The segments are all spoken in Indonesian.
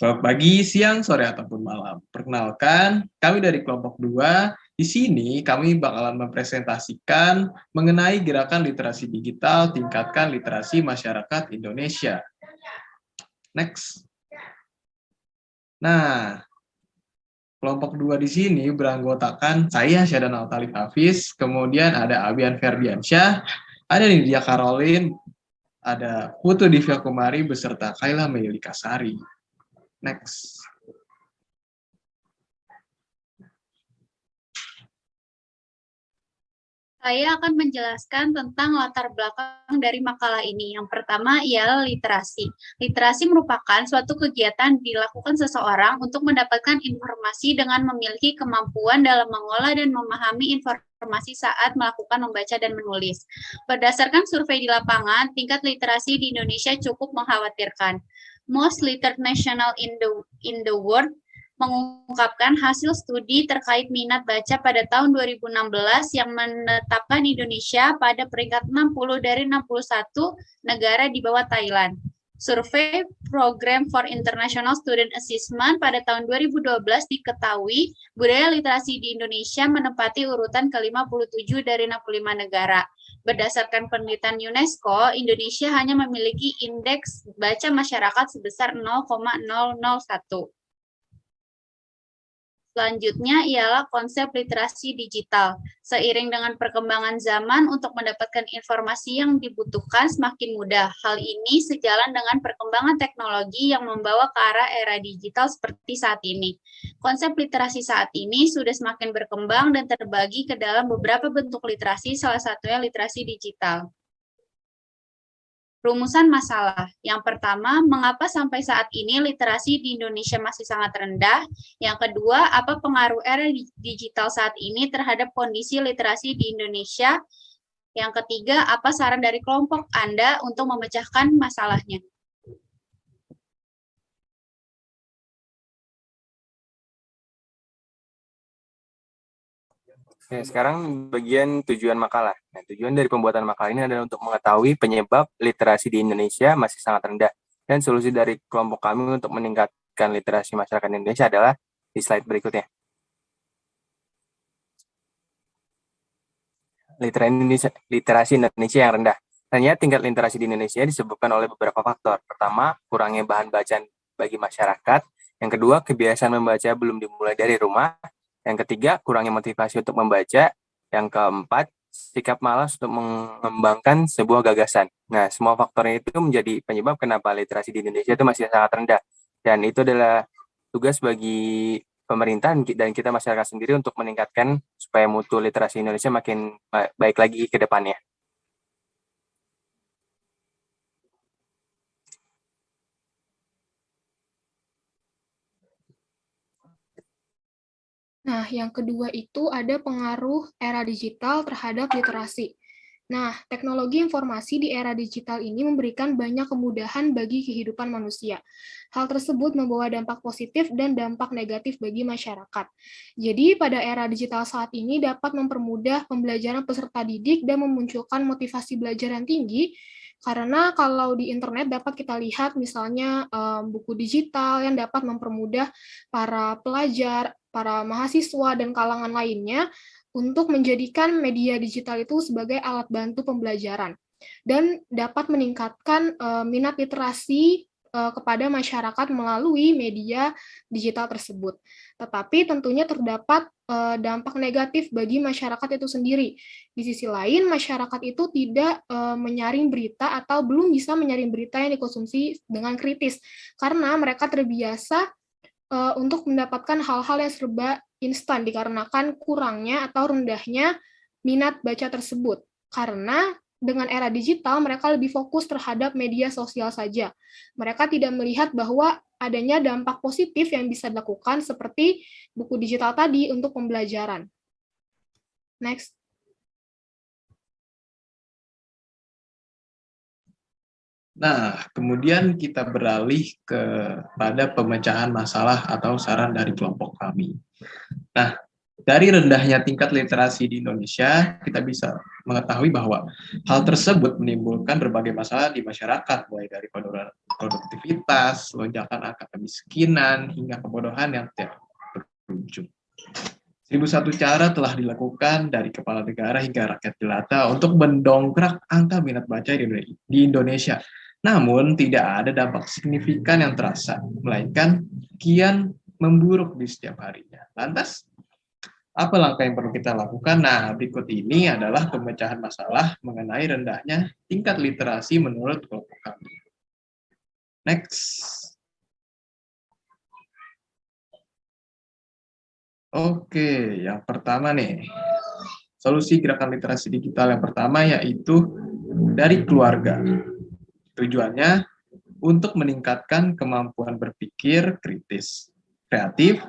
Selamat pagi, siang, sore, ataupun malam. Perkenalkan, kami dari kelompok 2. Di sini kami bakalan mempresentasikan mengenai gerakan literasi digital tingkatkan literasi masyarakat Indonesia. Next. Nah, kelompok 2 di sini beranggotakan saya, Syadan Al-Talib Hafiz, kemudian ada Abian Ferdiansyah, ada Nidia Karolin, ada Putu Divya Kumari, beserta Kaila Meilika Sari. Next. Saya akan menjelaskan tentang latar belakang dari makalah ini. Yang pertama ialah literasi. Literasi merupakan suatu kegiatan dilakukan seseorang untuk mendapatkan informasi dengan memiliki kemampuan dalam mengolah dan memahami informasi saat melakukan membaca dan menulis. Berdasarkan survei di lapangan, tingkat literasi di Indonesia cukup mengkhawatirkan. Most literate national in the world mengungkapkan hasil studi terkait minat baca pada tahun 2016 yang menetapkan Indonesia pada peringkat 60 dari 61 negara di bawah Thailand. Survei Program for International Student Assessment pada tahun 2012 diketahui budaya literasi di Indonesia menempati urutan ke-57 dari 65 negara. Berdasarkan penelitian UNESCO, Indonesia hanya memiliki indeks baca masyarakat sebesar 0,001. Selanjutnya ialah konsep literasi digital. Seiring dengan perkembangan zaman untuk mendapatkan informasi yang dibutuhkan semakin mudah. Hal ini sejalan dengan perkembangan teknologi yang membawa ke arah era digital seperti saat ini. Konsep literasi saat ini sudah semakin berkembang dan terbagi ke dalam beberapa bentuk literasi, salah satunya literasi digital. Rumusan masalah. Yang pertama, mengapa sampai saat ini literasi di Indonesia masih sangat rendah? Yang kedua, apa pengaruh era digital saat ini terhadap kondisi literasi di Indonesia? Yang ketiga, apa saran dari kelompok Anda untuk memecahkan masalahnya? Oke, sekarang bagian tujuan makalah. Nah, tujuan dari pembuatan makalah ini adalah untuk mengetahui penyebab literasi di Indonesia masih sangat rendah. Dan solusi dari kelompok kami untuk meningkatkan literasi masyarakat Indonesia adalah di slide berikutnya. Literasi Indonesia yang rendah. Ternyata tingkat literasi di Indonesia disebabkan oleh beberapa faktor. Pertama, kurangnya bahan bacaan bagi masyarakat. Yang kedua, kebiasaan membaca belum dimulai dari rumah. Yang ketiga, kurangnya motivasi untuk membaca. Yang keempat, sikap malas untuk mengembangkan sebuah gagasan. Nah, semua faktor itu menjadi penyebab kenapa literasi di Indonesia itu masih sangat rendah. Dan itu adalah tugas bagi pemerintah dan kita masyarakat sendiri untuk meningkatkan supaya mutu literasi Indonesia makin baik lagi ke depannya. Nah, yang kedua itu ada pengaruh era digital terhadap literasi. Nah, teknologi informasi di era digital ini memberikan banyak kemudahan bagi kehidupan manusia. Hal tersebut membawa dampak positif dan dampak negatif bagi masyarakat. Jadi, pada era digital saat ini dapat mempermudah pembelajaran peserta didik dan memunculkan motivasi belajar yang tinggi, karena kalau di internet dapat kita lihat misalnya buku digital yang dapat mempermudah para pelajar, para mahasiswa, dan kalangan lainnya untuk menjadikan media digital itu sebagai alat bantu pembelajaran dan dapat meningkatkan minat literasi kepada masyarakat melalui media digital tersebut. Tetapi tentunya terdapat dampak negatif bagi masyarakat itu sendiri. Di sisi lain, masyarakat itu tidak menyaring berita atau belum bisa menyaring berita yang dikonsumsi dengan kritis karena mereka terbiasa untuk mendapatkan hal-hal yang serba instan dikarenakan kurangnya atau rendahnya minat baca tersebut. Karena dengan era digital, mereka lebih fokus terhadap media sosial saja. Mereka tidak melihat bahwa adanya dampak positif yang bisa dilakukan seperti buku digital tadi untuk pembelajaran. Next. Nah, kemudian kita beralih kepada pemecahan masalah atau saran dari kelompok kami. Nah, Dari rendahnya tingkat literasi di Indonesia, kita bisa mengetahui bahwa hal tersebut menimbulkan berbagai masalah di masyarakat, mulai dari penurunan produktivitas, lonjakan angka kemiskinan, hingga kebodohan yang tidak berujung. 1001 cara telah dilakukan dari kepala negara hingga rakyat jelata untuk mendongkrak angka minat baca di Indonesia. Namun, tidak ada dampak signifikan yang terasa, melainkan kian memburuk di setiap harinya. Lantas, apa langkah yang perlu kita lakukan? Nah, berikut ini adalah pemecahan masalah mengenai rendahnya tingkat literasi menurut kelompok kami. Next. Oke, yang pertama nih, solusi gerakan literasi digital yang pertama yaitu dari keluarga. Tujuannya untuk meningkatkan kemampuan berpikir kritis, kreatif,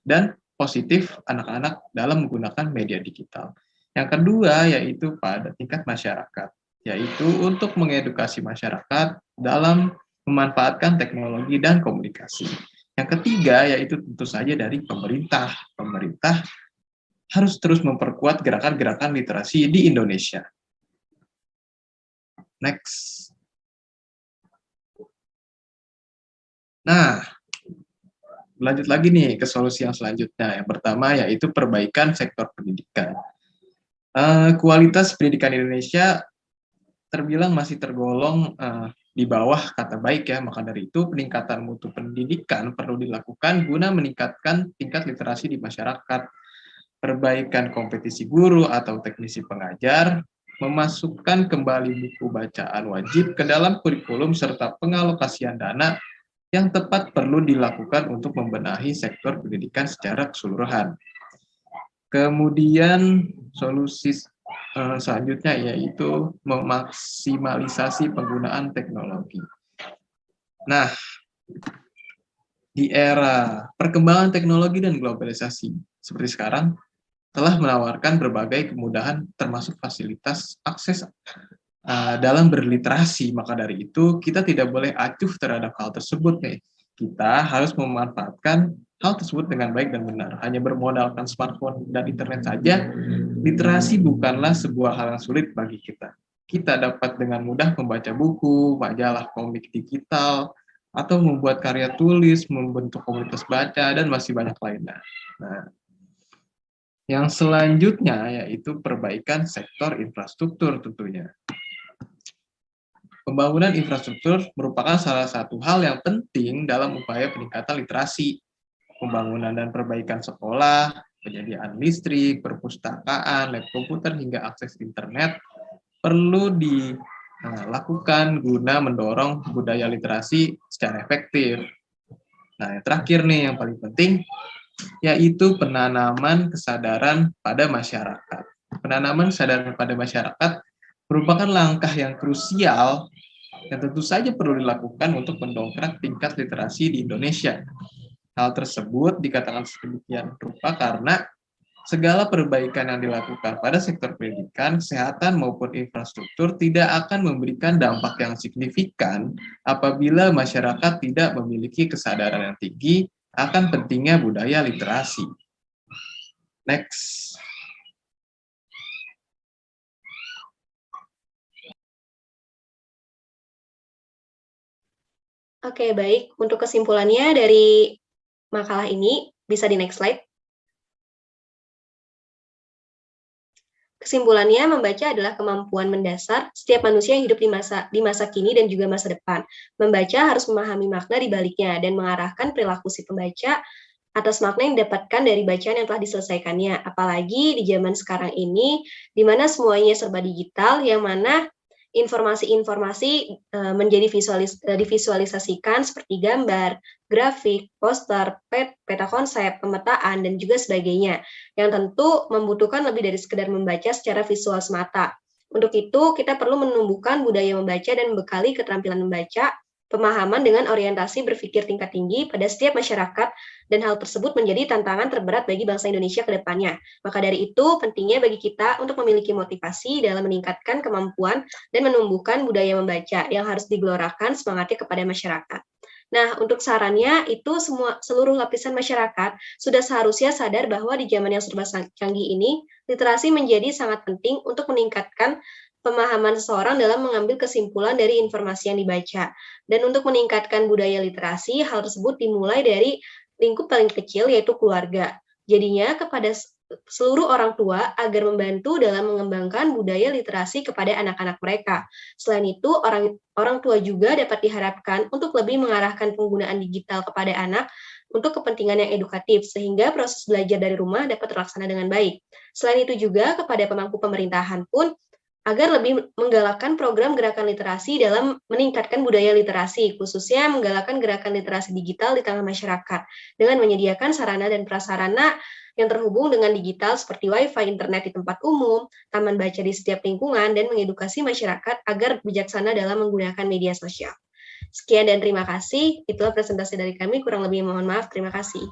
dan positif anak-anak dalam menggunakan media digital. Yang kedua yaitu pada tingkat masyarakat, yaitu untuk mengedukasi masyarakat dalam memanfaatkan teknologi dan komunikasi. Yang ketiga yaitu tentu saja dari pemerintah. Pemerintah harus terus memperkuat gerakan-gerakan literasi di Indonesia. Next. Nah, lanjut lagi nih ke solusi yang selanjutnya. Yang pertama yaitu perbaikan sektor pendidikan. Kualitas pendidikan Indonesia terbilang masih tergolong di bawah kata baik ya. Maka dari itu peningkatan mutu pendidikan perlu dilakukan guna meningkatkan tingkat literasi di masyarakat. Perbaikan kompetisi guru atau teknisi pengajar, memasukkan kembali buku bacaan wajib ke dalam kurikulum serta pengalokasian dana yang tepat perlu dilakukan untuk membenahi sektor pendidikan secara keseluruhan. Kemudian solusi selanjutnya yaitu memaksimalisasi penggunaan teknologi. Nah, di era perkembangan teknologi dan globalisasi seperti sekarang, telah menawarkan berbagai kemudahan termasuk fasilitas akses dalam berliterasi. Maka dari itu kita tidak boleh acuh terhadap hal tersebut nih. Kita harus memanfaatkan hal tersebut dengan baik dan benar. Hanya bermodalkan smartphone dan internet saja, literasi bukanlah sebuah hal yang sulit bagi kita. Kita dapat dengan mudah membaca buku, majalah, komik digital, atau membuat karya tulis, membentuk komunitas baca, dan masih banyak lainnya. Nah, yang selanjutnya yaitu perbaikan sektor infrastruktur tentunya. Pembangunan infrastruktur merupakan salah satu hal yang penting dalam upaya peningkatan literasi. Pembangunan dan perbaikan sekolah, penyediaan listrik, perpustakaan, lab komputer, hingga akses internet perlu dilakukan guna mendorong budaya literasi secara efektif. Nah, yang terakhir nih yang paling penting, yaitu penanaman kesadaran pada masyarakat. Penanaman kesadaran pada masyarakat merupakan langkah yang krusial yang tentu saja perlu dilakukan untuk mendongkrak tingkat literasi di Indonesia. Hal tersebut dikatakan sedemikian rupa karena segala perbaikan yang dilakukan pada sektor pendidikan, kesehatan, maupun infrastruktur tidak akan memberikan dampak yang signifikan apabila masyarakat tidak memiliki kesadaran yang tinggi akan pentingnya budaya literasi. Next. Oke, baik. Untuk kesimpulannya dari makalah ini, bisa di next slide. Kesimpulannya, membaca adalah kemampuan mendasar setiap manusia yang hidup di masa kini dan juga masa depan. Membaca harus memahami makna di baliknya dan mengarahkan perilaku si pembaca atas makna yang didapatkan dari bacaan yang telah diselesaikannya. Apalagi di zaman sekarang ini, di mana semuanya serba digital, yang mana informasi-informasi menjadi divisualisasikan seperti gambar, grafik, poster, peta konsep, pemetaan, dan juga sebagainya, yang tentu membutuhkan lebih dari sekedar membaca secara visual semata. Untuk itu, kita perlu menumbuhkan budaya membaca dan membekali keterampilan membaca, pemahaman dengan orientasi berpikir tingkat tinggi pada setiap masyarakat, dan hal tersebut menjadi tantangan terberat bagi bangsa Indonesia ke depannya. Maka dari itu, pentingnya bagi kita untuk memiliki motivasi dalam meningkatkan kemampuan dan menumbuhkan budaya membaca yang harus digelorakan semangatnya kepada masyarakat. Nah, untuk sarannya itu seluruh lapisan masyarakat sudah seharusnya sadar bahwa di zaman yang serba canggih ini, literasi menjadi sangat penting untuk meningkatkan pemahaman seseorang dalam mengambil kesimpulan dari informasi yang dibaca. Dan untuk meningkatkan budaya literasi, hal tersebut dimulai dari lingkup paling kecil yaitu keluarga. Jadinya kepada seluruh orang tua agar membantu dalam mengembangkan budaya literasi kepada anak-anak mereka. Selain itu, orang tua juga dapat diharapkan untuk lebih mengarahkan penggunaan digital kepada anak untuk kepentingan yang edukatif, sehingga proses belajar dari rumah dapat terlaksana dengan baik. Selain itu juga kepada pemangku pemerintahan pun agar lebih menggalakkan program gerakan literasi dalam meningkatkan budaya literasi, khususnya menggalakkan gerakan literasi digital di tengah masyarakat, dengan menyediakan sarana dan prasarana yang terhubung dengan digital seperti Wi-Fi, internet di tempat umum, taman baca di setiap lingkungan, dan mengedukasi masyarakat agar bijaksana dalam menggunakan media sosial. Sekian dan terima kasih. Itulah presentasi dari kami. Kurang lebih mohon maaf. Terima kasih.